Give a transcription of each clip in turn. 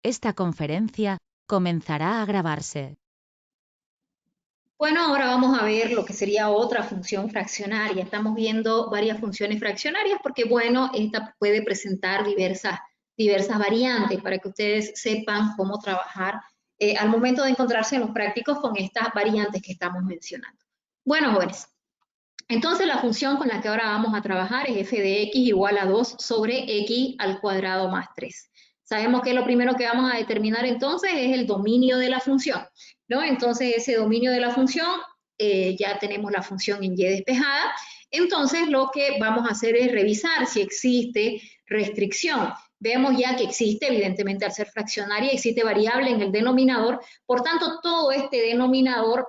Esta conferencia comenzará a grabarse. Bueno, ahora vamos a ver lo que sería otra función fraccionaria. Estamos viendo varias funciones fraccionarias porque, bueno, esta puede presentar diversas variantes para que ustedes sepan cómo trabajar al momento de encontrarse en los prácticos con estas variantes que estamos mencionando. Bueno, jóvenes, entonces la función con la que ahora vamos a trabajar es f de x igual a 2 sobre x al cuadrado más 3. Sabemos que lo primero que vamos a determinar entonces es el dominio de la función, ¿no? Entonces ese dominio de la función, ya tenemos la función en y despejada, entonces lo que vamos a hacer es revisar si existe restricción. Vemos ya que existe, evidentemente al ser fraccionaria, existe variable en el denominador, por tanto todo este denominador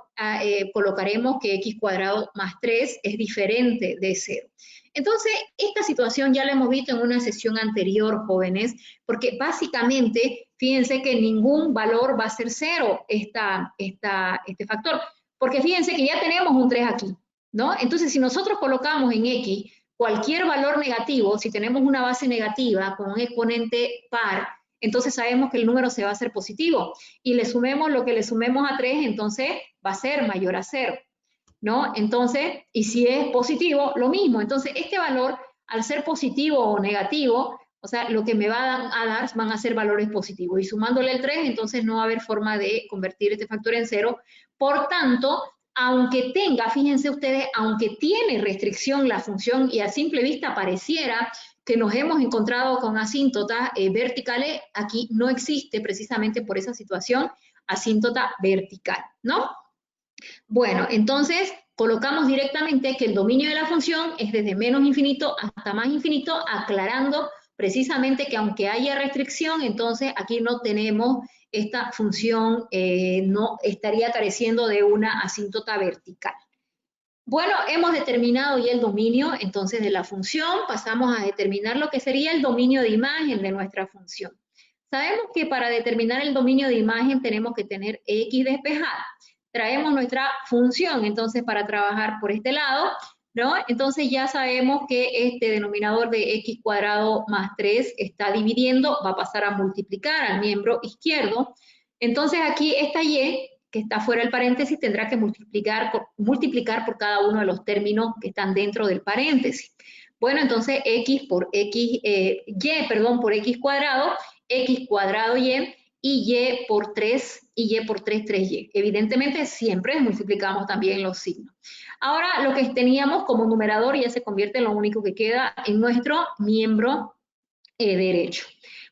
colocaremos que x cuadrado más 3 es diferente de 0. Entonces, esta situación ya la hemos visto en una sesión anterior, jóvenes, porque básicamente, fíjense que ningún valor va a ser 0 este factor, porque fíjense que ya tenemos un 3 aquí, ¿no? Entonces, si nosotros colocamos en x cualquier valor negativo, si tenemos una base negativa con un exponente par, entonces sabemos que el número se va a hacer positivo. Y le sumemos lo que le sumemos a 3, entonces va a ser mayor a 0, ¿no? Entonces, y si es positivo, lo mismo. Entonces, este valor, al ser positivo o negativo, o sea, lo que me va a dar van a ser valores positivos. Y sumándole el 3, entonces no va a haber forma de convertir este factor en 0. Por tanto, aunque tenga, fíjense ustedes, aunque tiene restricción la función y a simple vista pareciera que nos hemos encontrado con asíntotas verticales, aquí no existe precisamente por esa situación asíntota vertical, ¿no? Bueno, entonces colocamos directamente que el dominio de la función es desde menos infinito hasta más infinito, aclarando precisamente que aunque haya restricción, entonces aquí no tenemos esta función, no estaría careciendo de una asíntota vertical. Bueno, hemos determinado ya el dominio entonces de la función, pasamos a determinar lo que sería el dominio de imagen de nuestra función. Sabemos que para determinar el dominio de imagen tenemos que tener x despejada. Traemos nuestra función entonces para trabajar por este lado, ¿no? Entonces ya sabemos que este denominador de x cuadrado más 3 está dividiendo, va a pasar a multiplicar al miembro izquierdo. Entonces aquí esta y que está fuera del paréntesis tendrá que multiplicar por cada uno de los términos que están dentro del paréntesis. Bueno, entonces x por x, por x cuadrado y por 3, y y por 3, 3y. Evidentemente siempre multiplicamos también los signos. Ahora lo que teníamos como numerador ya se convierte en lo único que queda en nuestro miembro derecho.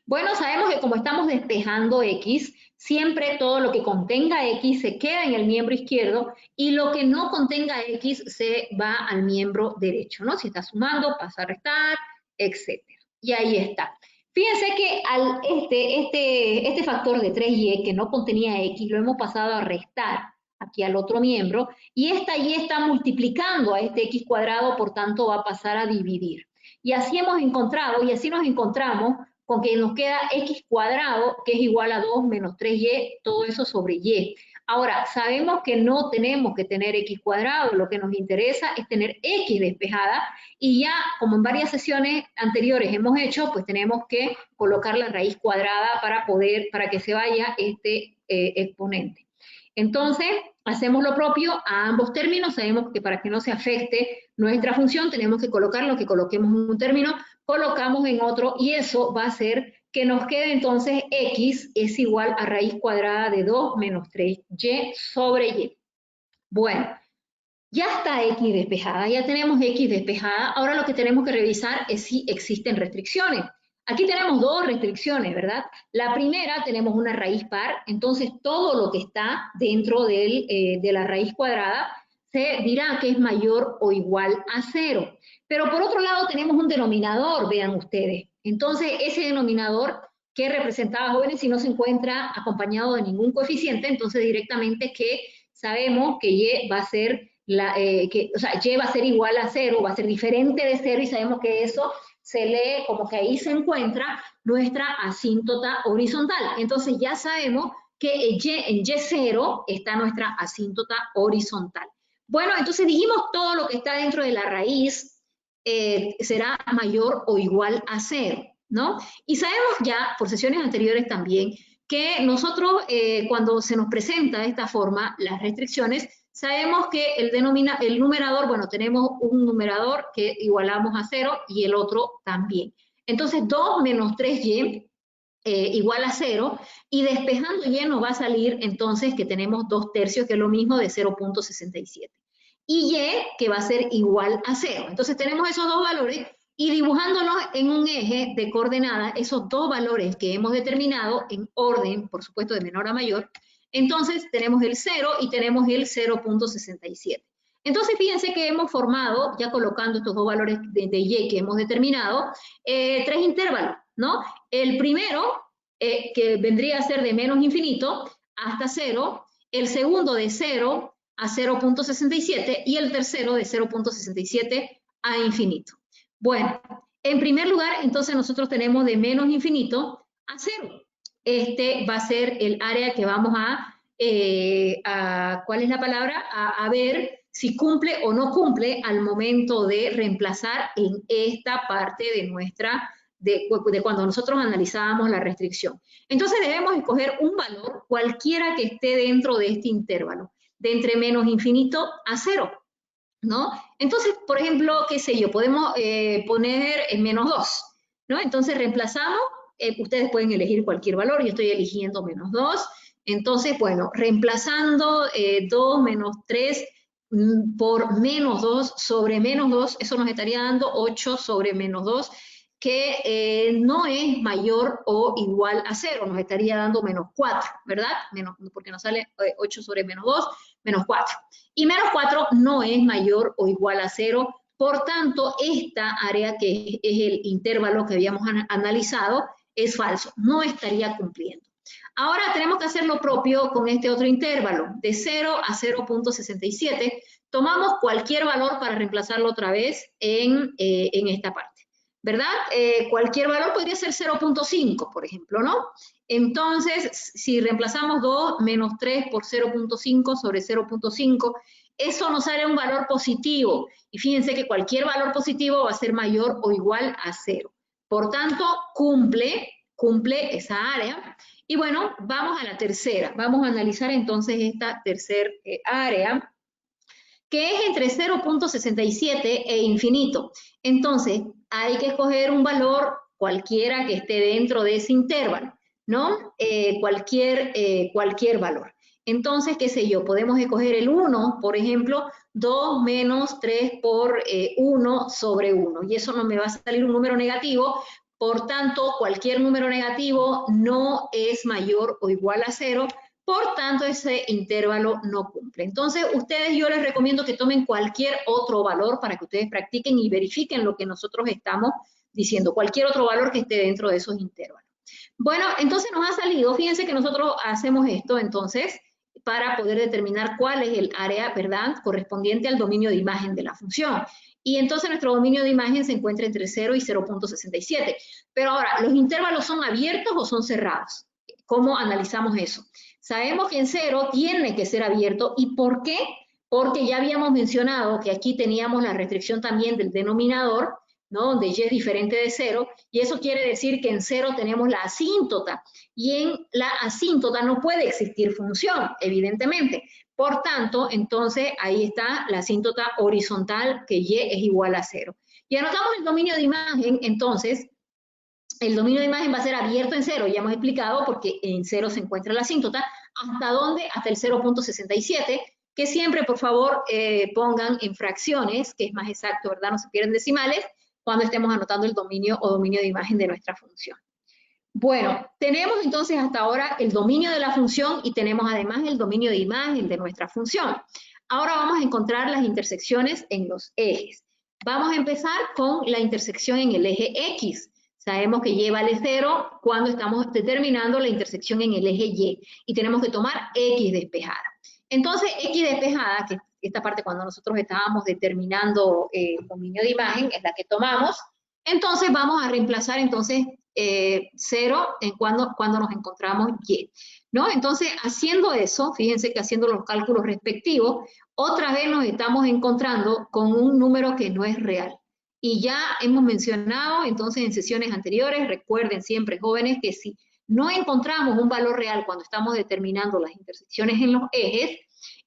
Bueno, sabemos que como estamos despejando x, siempre todo lo que contenga x se queda en el miembro izquierdo y lo que no contenga x se va al miembro derecho, ¿no? Si está sumando, pasa a restar, etc. Y ahí está. Fíjense que este factor de 3y que no contenía x lo hemos pasado a restar aquí al otro miembro y esta y está multiplicando a este x cuadrado, por tanto va a pasar a dividir. Y así hemos encontrado, y así nos encontramos con que nos queda x cuadrado, que es igual a 2 menos 3y, todo eso sobre y. Ahora, sabemos que no tenemos que tener x cuadrado, lo que nos interesa es tener x despejada, y ya, como en varias sesiones anteriores hemos hecho, pues tenemos que colocar la raíz cuadrada para que se vaya este exponente. Entonces, hacemos lo propio a ambos términos. Sabemos que para que no se afecte nuestra función tenemos que colocar lo que coloquemos en un término, colocamos en otro y eso va a hacer que nos quede entonces x es igual a raíz cuadrada de 2 menos 3y sobre y. Bueno, ya está x despejada, ya tenemos x despejada. Ahora lo que tenemos que revisar es si existen restricciones. Aquí tenemos dos restricciones, ¿verdad? La primera, tenemos una raíz par, entonces todo lo que está dentro de la raíz cuadrada se dirá que es mayor o igual a 0. Pero por otro lado tenemos un denominador, vean ustedes. Entonces ese denominador que representaba jóvenes si no se encuentra acompañado de ningún coeficiente, entonces directamente que sabemos que y va a ser y va a ser igual a 0, va a ser diferente de 0 y sabemos que eso se lee como que ahí se encuentra nuestra asíntota horizontal. Entonces ya sabemos que en Y0 está nuestra asíntota horizontal. Bueno, entonces dijimos todo lo que está dentro de la raíz será mayor o igual a 0, ¿no? Y sabemos ya, por sesiones anteriores también, que nosotros cuando se nos presenta de esta forma las restricciones, sabemos que el numerador, bueno, tenemos un numerador que igualamos a 0 y el otro también. Entonces 2 menos 3y igual a 0, y despejando y nos va a salir entonces que tenemos 2/3, que es lo mismo de 0.67. Y y, que va a ser igual a 0. Entonces tenemos esos dos valores, y dibujándolos en un eje de coordenadas, esos dos valores que hemos determinado en orden, por supuesto, de menor a mayor, entonces tenemos el 0 y tenemos el 0.67. Entonces fíjense que hemos formado, ya colocando estos dos valores de y que hemos determinado, tres intervalos, ¿no? El primero, que vendría a ser de menos infinito hasta 0, el segundo de 0 a 0.67 y el tercero de 0.67 a infinito. Bueno, en primer lugar, entonces nosotros tenemos de menos infinito a 0. Este va a ser el área que vamos ¿cuál es la palabra? A ver si cumple o no cumple al momento de reemplazar en esta parte de nuestra, de cuando nosotros analizábamos la restricción. Entonces debemos escoger un valor, cualquiera que esté dentro de este intervalo, de entre menos infinito a 0, ¿no? Entonces, por ejemplo, qué sé yo, podemos poner en menos 2, ¿no? Entonces reemplazamos, ustedes pueden elegir cualquier valor, yo estoy eligiendo menos 2, entonces, bueno, reemplazando 2 menos 3 por menos 2 sobre menos 2, eso nos estaría dando 8 sobre menos 2, que no es mayor o igual a 0, nos estaría dando menos 4, ¿verdad? Porque nos sale 8 sobre menos 2, menos 4. Y menos 4 no es mayor o igual a 0, por tanto, esta área que es el intervalo que habíamos analizado es falso, no estaría cumpliendo. Ahora tenemos que hacer lo propio con este otro intervalo, de 0 a 0.67. Tomamos cualquier valor para reemplazarlo otra vez en esta parte, ¿verdad? Cualquier valor podría ser 0.5, por ejemplo, ¿no? Entonces, si reemplazamos 2 menos 3 por 0.5 sobre 0.5, eso nos sale un valor positivo. Y fíjense que cualquier valor positivo va a ser mayor o igual a 0. Por tanto, cumple esa área. Y bueno, vamos a la tercera. Vamos a analizar entonces esta tercera área, que es entre 0.67 e infinito. Entonces, hay que escoger un valor cualquiera que esté dentro de ese intervalo, ¿no? Cualquier valor. Entonces, qué sé yo, podemos escoger el 1, por ejemplo, 2 menos 3 por 1 sobre 1. Y eso no me va a salir un número negativo. Por tanto, cualquier número negativo no es mayor o igual a 0. Por tanto, ese intervalo no cumple. Entonces, yo les recomiendo que tomen cualquier otro valor para que ustedes practiquen y verifiquen lo que nosotros estamos diciendo, cualquier otro valor que esté dentro de esos intervalos. Bueno, entonces nos ha salido, fíjense que nosotros hacemos esto, entonces, para poder determinar cuál es el área, ¿verdad?, correspondiente al dominio de imagen de la función. Y entonces nuestro dominio de imagen se encuentra entre 0 y 0.67. Pero ahora, ¿los intervalos son abiertos o son cerrados? ¿Cómo analizamos eso? Sabemos que en 0 tiene que ser abierto. ¿Y por qué? Porque ya habíamos mencionado que aquí teníamos la restricción también del denominador, ¿no? Donde y es diferente de 0, y eso quiere decir que en 0 tenemos la asíntota, y en la asíntota no puede existir función, evidentemente. Por tanto, entonces, ahí está la asíntota horizontal, que y es igual a 0. Y anotamos el dominio de imagen, entonces, el dominio de imagen va a ser abierto en 0, ya hemos explicado, porque en 0 se encuentra la asíntota. ¿Hasta dónde? Hasta el 0.67, que siempre, por favor, pongan en fracciones, que es más exacto, ¿verdad? No se pierden decimales, cuando estemos anotando el dominio o dominio de imagen de nuestra función. Bueno, tenemos entonces hasta ahora el dominio de la función y tenemos además el dominio de imagen de nuestra función. Ahora vamos a encontrar las intersecciones en los ejes. Vamos a empezar con la intersección en el eje X. Sabemos que y vale 0 cuando estamos determinando la intersección en el eje Y. Y tenemos que tomar X despejada. Entonces, X despejada, que esta parte cuando nosotros estábamos determinando el dominio de imagen, es la que tomamos. Entonces, vamos a reemplazar entonces 0 en cuando nos encontramos Y, ¿no? Entonces, haciendo eso, fíjense que haciendo los cálculos respectivos, otra vez nos estamos encontrando con un número que no es real. Y ya hemos mencionado, entonces, en sesiones anteriores, recuerden siempre, jóvenes, que si no encontramos un valor real cuando estamos determinando las intersecciones en los ejes,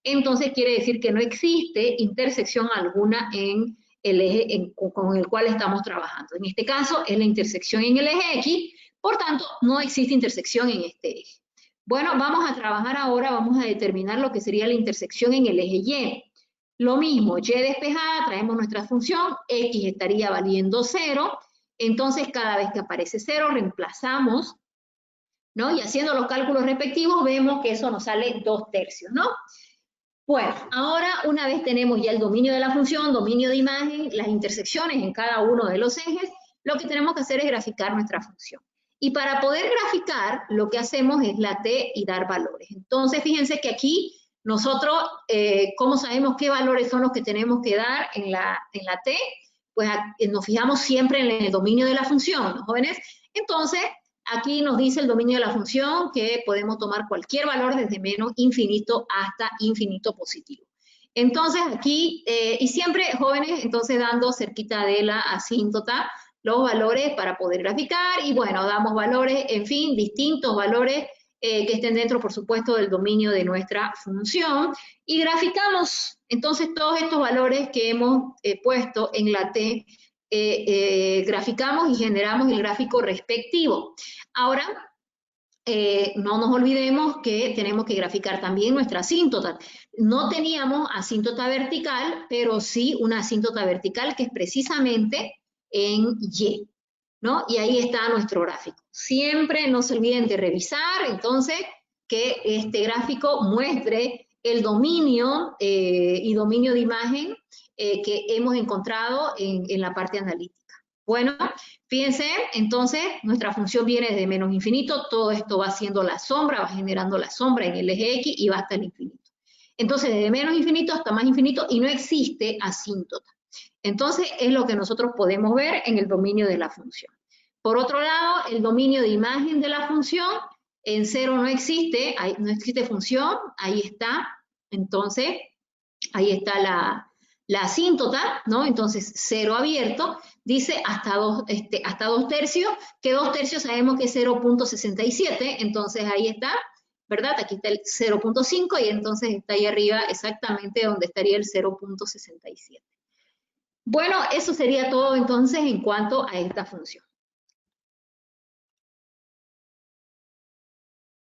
entonces quiere decir que no existe intersección alguna en el eje con el cual estamos trabajando. En este caso es la intersección en el eje X, por tanto no existe intersección en este eje. Bueno, vamos a trabajar ahora, vamos a determinar lo que sería la intersección en el eje Y. Lo mismo, Y despejada, traemos nuestra función, X estaría valiendo 0, entonces cada vez que aparece 0 reemplazamos, ¿no? Y haciendo los cálculos respectivos vemos que eso nos sale 2/3, ¿no? Bueno, ahora una vez tenemos ya el dominio de la función, dominio de imagen, las intersecciones en cada uno de los ejes, lo que tenemos que hacer es graficar nuestra función. Y para poder graficar, lo que hacemos es la T y dar valores. Entonces, fíjense que aquí nosotros, ¿cómo sabemos qué valores son los que tenemos que dar en la T? Pues nos fijamos siempre en el dominio de la función, ¿no, jóvenes? Entonces, aquí nos dice el dominio de la función que podemos tomar cualquier valor desde menos infinito hasta infinito positivo. Entonces aquí, y siempre jóvenes, entonces dando cerquita de la asíntota los valores para poder graficar y bueno, damos valores, en fin, distintos valores que estén dentro, por supuesto, del dominio de nuestra función y graficamos entonces todos estos valores que hemos puesto en la T, graficamos y generamos el gráfico respectivo. Ahora, no nos olvidemos que tenemos que graficar también nuestra asíntota. No teníamos asíntota vertical, pero sí una asíntota vertical que es precisamente en Y, ¿no? Y ahí está nuestro gráfico. Siempre no se olviden de revisar, entonces, que este gráfico muestre el dominio y dominio de imagen que hemos encontrado en la parte analítica. Bueno, fíjense, entonces, nuestra función viene de menos infinito, todo esto va haciendo la sombra, va generando la sombra en el eje X y va hasta el infinito. Entonces, desde menos infinito hasta más infinito y no existe asíntota. Entonces, es lo que nosotros podemos ver en el dominio de la función. Por otro lado, el dominio de imagen de la función, en 0 no existe función, ahí está. Entonces, ahí está la asíntota, ¿no? Entonces, 0 abierto, dice hasta 2/3, que 2/3 sabemos que es 0.67, entonces ahí está, ¿verdad? Aquí está el 0.5 y entonces está ahí arriba exactamente donde estaría el 0.67. Bueno, eso sería todo entonces en cuanto a esta función.